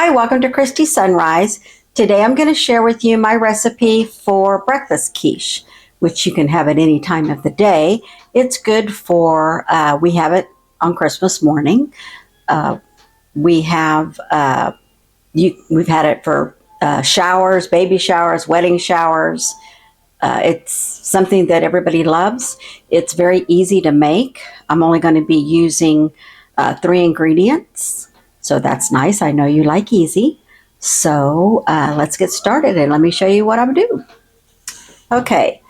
Hi, welcome to Christy's Sunrise. Today I'm going to share with you my recipe for breakfast quiche, which you can have at any time of the day. It's good for, we have it on Christmas morning. We've had it for showers, baby showers, wedding showers. It's something that everybody loves. It's very easy to make. I'm only going to be using 3 ingredients. So that's nice. I know you like easy. So let's get started and let me show you what I'm doing. Okay.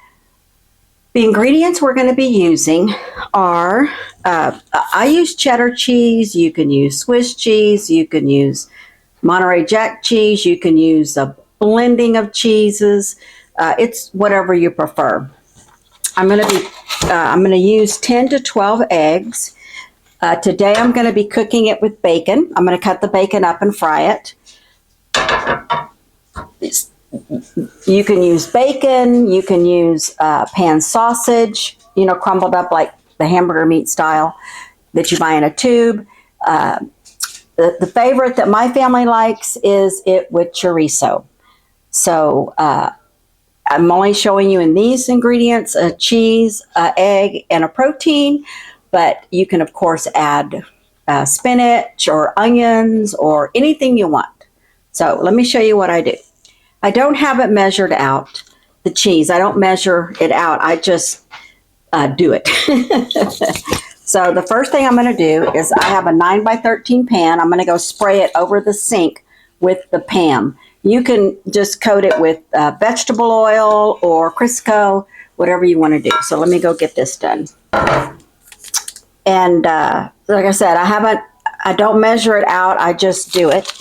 The ingredients we're going to be using are, I use cheddar cheese. You can use Swiss cheese. You can use Monterey Jack cheese. You can use a blending of cheeses. It's whatever you prefer. I'm going to use 10 to 12 eggs. Today I'm going to be cooking it with bacon. I'm going to cut the bacon up and fry it. You can use bacon. You can use pan sausage, crumbled up like the hamburger meat style that you buy in a tube. The favorite that my family likes is it with chorizo. So I'm only showing you in these ingredients, a cheese, egg, and a protein. But you can, of course, add spinach or onions or anything you want. So let me show you what I do. I don't have it measured out, the cheese. I don't measure it out. I just do it. So the first thing I'm going to do is I have a 9 by 13 pan. I'm going to go spray it over the sink with the Pam. You can just coat it with vegetable oil or Crisco, whatever you want to do. So let me go get this done. And like I said, I don't measure it out. I just do it.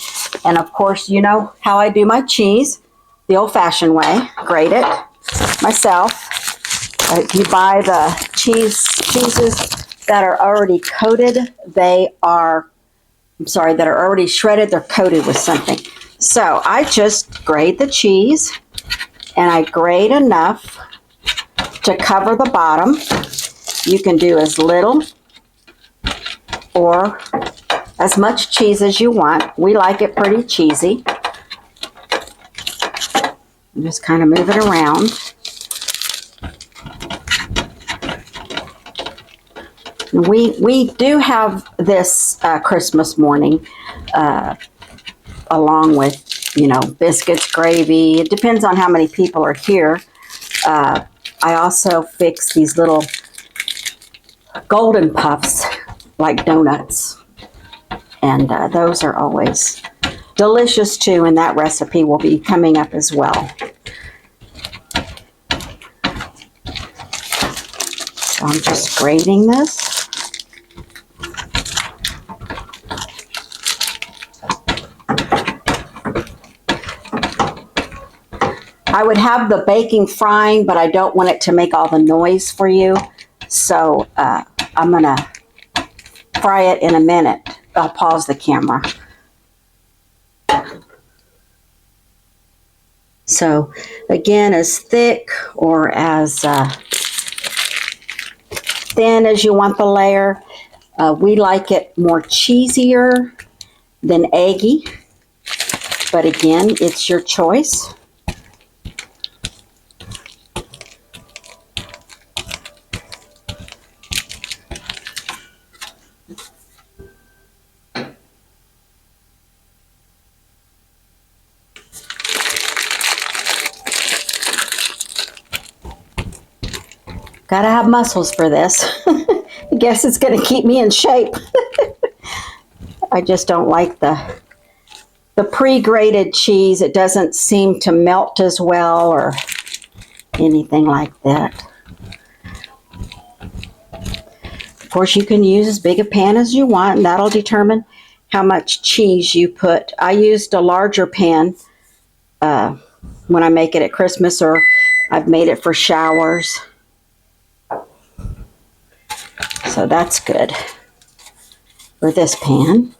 And of course, you know how I do my cheese, the old-fashioned way. Grate it myself. If you buy the cheeses that are already coated, that are already shredded, they're coated with something. So I just grate the cheese, and I grate enough to cover the bottom. You can do as little or as much cheese as you want. We like it pretty cheesy. Just kind of move it around. We do have this Christmas morning along with, biscuits, gravy. It depends on how many people are here. I also fix these little golden puffs like donuts. And those are always delicious too, and that recipe will be coming up as well. So I'm just grating this. I would have the baking frying, but I don't want it to make all the noise for you. So I'm going to fry it in a minute. I'll pause the camera. So again, as thick or as thin as you want the layer. We like it more cheesier than eggy. But again, it's your choice. Gotta have muscles for this. I guess it's gonna keep me in shape. I just don't like the pre-grated cheese. It doesn't seem to melt as well or anything like that. Of course, you can use as big a pan as you want, and that'll determine how much cheese you put. I used a larger pan when I make it at Christmas, or I've made it for showers. So that's good for this pan.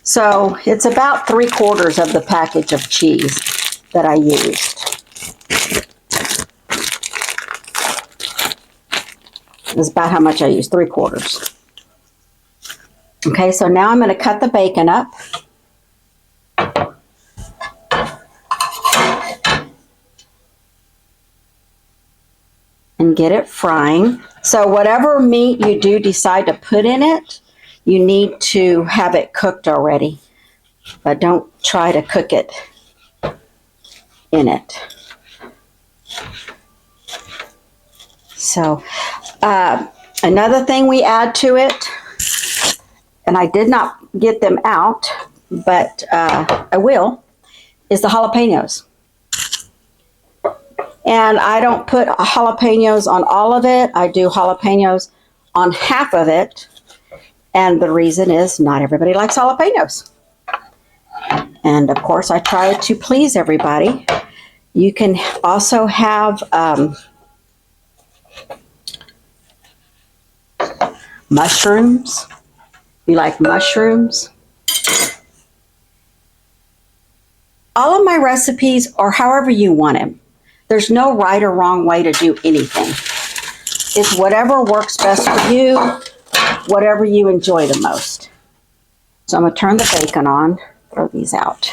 So it's about 3/4 of the package of cheese that I used. That's about how much I used, 3/4. Okay, so now I'm going to cut the bacon up. get it frying. So whatever meat you do decide to put in it, you need to have it cooked already. But don't try to cook it in it. So another thing we add to it, and I did not get them out, but I will, is the jalapenos. And I don't put jalapenos on all of it. I do jalapenos on half of it. And the reason is not everybody likes jalapenos. And of course, I try to please everybody. You can also have mushrooms. You like mushrooms? All of my recipes are however you want them. There's no right or wrong way to do anything. It's whatever works best for you, whatever you enjoy the most. So I'm going to turn the bacon on, throw these out.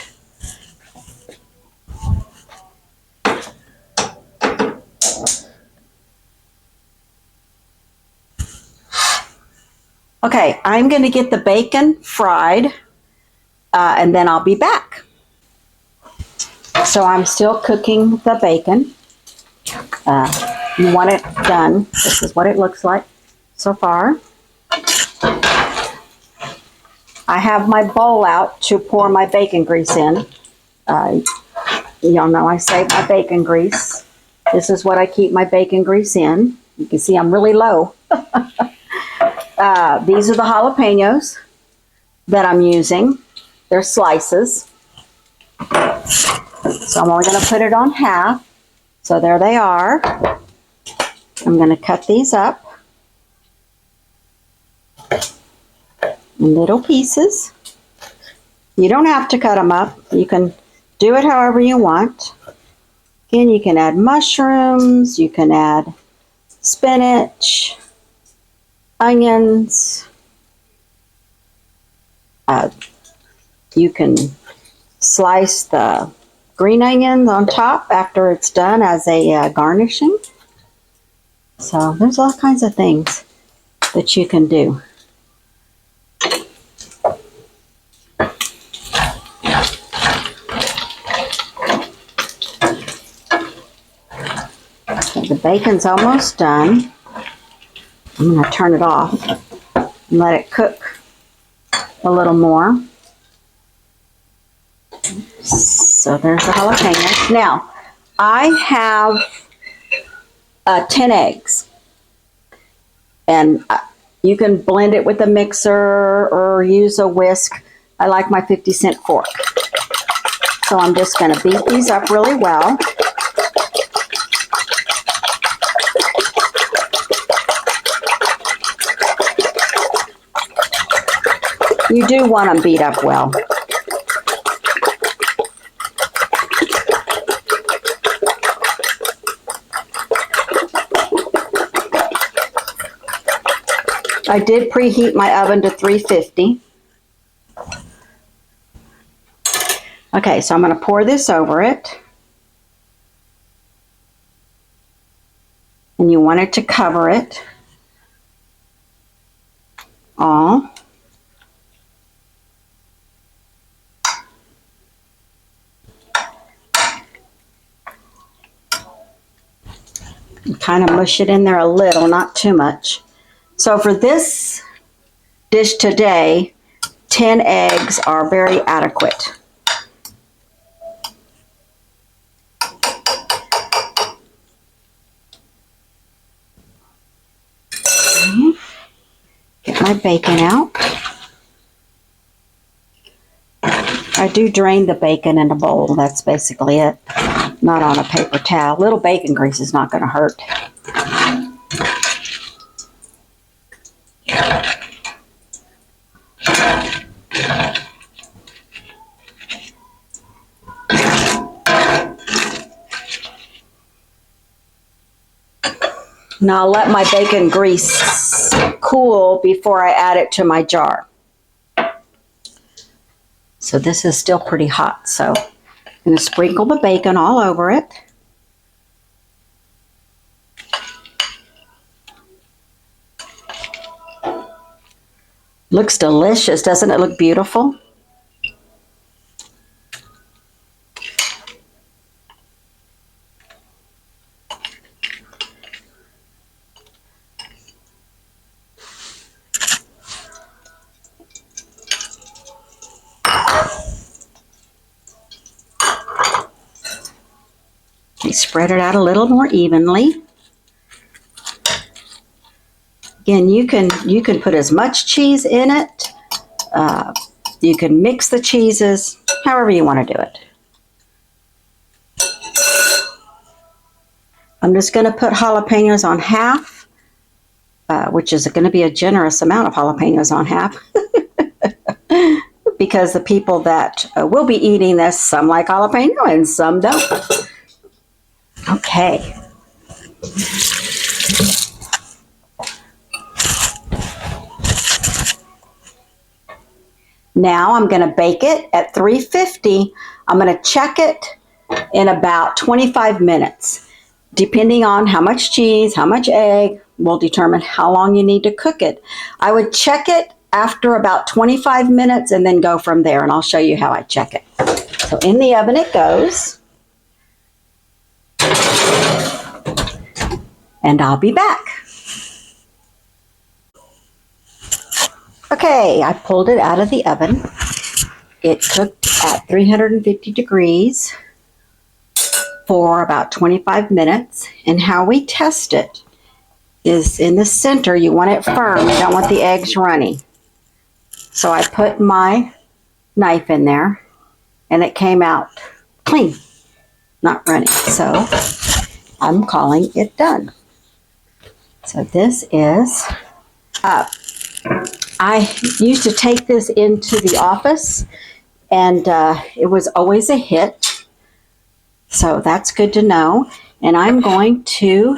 Okay, I'm going to get the bacon fried, and then I'll be back. So I'm still cooking the bacon. You want it done. This is what it looks like so far. I have my bowl out to pour my bacon grease in. Y'all know I save my bacon grease. This is what I keep my bacon grease in. You can see I'm really low. These are the jalapenos that I'm using. They're slices. So I'm only going to put it on half. So there they are. I'm going to cut these up in little pieces. You don't have to cut them up. You can do it however you want. Again, you can add mushrooms. You can add spinach, onions. You can slice the green onions on top after it's done as a garnishing. So there's all kinds of things that you can do. Okay, the bacon's almost done. I'm going to turn it off and let it cook a little more. So there's the jalapenos. Now, I have 10 eggs. And you can blend it with a mixer or use a whisk. I like my 50-cent fork. So I'm just going to beat these up really well. You do want them beat up well. I did preheat my oven to 350. Okay, so I'm going to pour this over it. And you want it to cover it all. Kind of mush it in there a little, not too much. So for this dish today, 10 eggs are very adequate. Okay. Get my bacon out. I do drain the bacon in a bowl. That's basically it. Not on a paper towel. Little bacon grease is not going to hurt. Now I'll let my bacon grease cool before I add it to my jar. So this is still pretty hot, so I'm going to sprinkle the bacon all over it. Looks delicious. Doesn't it look beautiful? Okay, spread it out a little more evenly. Again, you can put as much cheese in it. You can mix the cheeses, however you want to do it. I'm just going to put jalapenos on half, which is going to be a generous amount of jalapenos on half. Because the people that will be eating this, some like jalapeno and some don't. Okay. Now I'm going to bake it at 350. I'm going to check it in about 25 minutes. Depending on how much cheese, how much egg, will determine how long you need to cook it. I would check it after about 25 minutes and then go from there, and I'll show you how I check it. So in the oven it goes. And I'll be back. Okay, I pulled it out of the oven. It cooked at 350 degrees for about 25 minutes. And how we test it is in the center, you want it firm. You don't want the eggs runny. So I put my knife in there and it came out clean, not runny. So I'm calling it done. So this is I used to take this into the office, and it was always a hit. So that's good to know. And I'm going to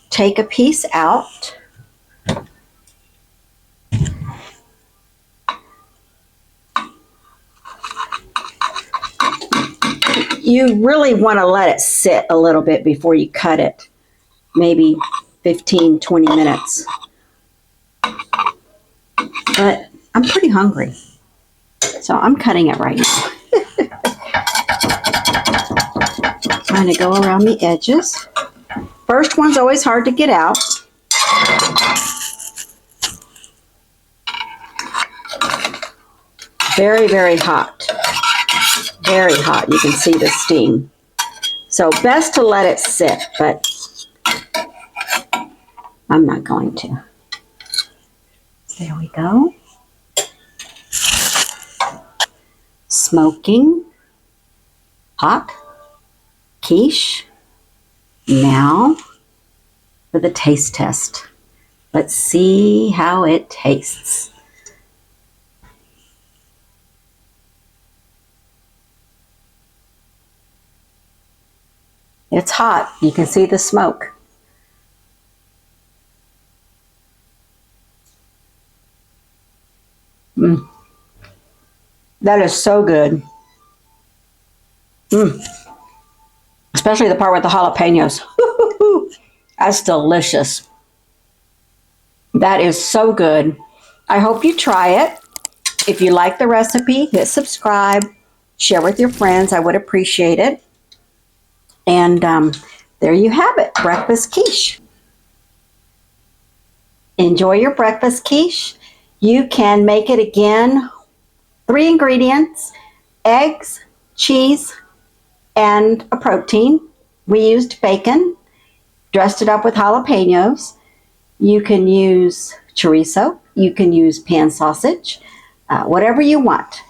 take a piece out. You really want to let it sit a little bit before you cut it. Maybe 15, 20 minutes. But I'm pretty hungry, so I'm cutting it right now. Trying to go around the edges. First one's always hard to get out. Very, very hot. Very hot. You can see the steam. So best to let it sit, but I'm not going to. There we go. Smoking. Hot. Quiche. Now for the taste test. Let's see how it tastes. It's hot. You can see the smoke. That is so good. Especially the part with the jalapenos. That's delicious. That is so good. I hope you try it. If you like the recipe, hit subscribe, share with your friends. I would appreciate it. And there you have it, breakfast quiche. Enjoy your breakfast quiche. You can make it again. 3 ingredients: eggs, cheese, and a protein. We used bacon, dressed it up with jalapenos. You can use chorizo. You can use pan sausage, whatever you want.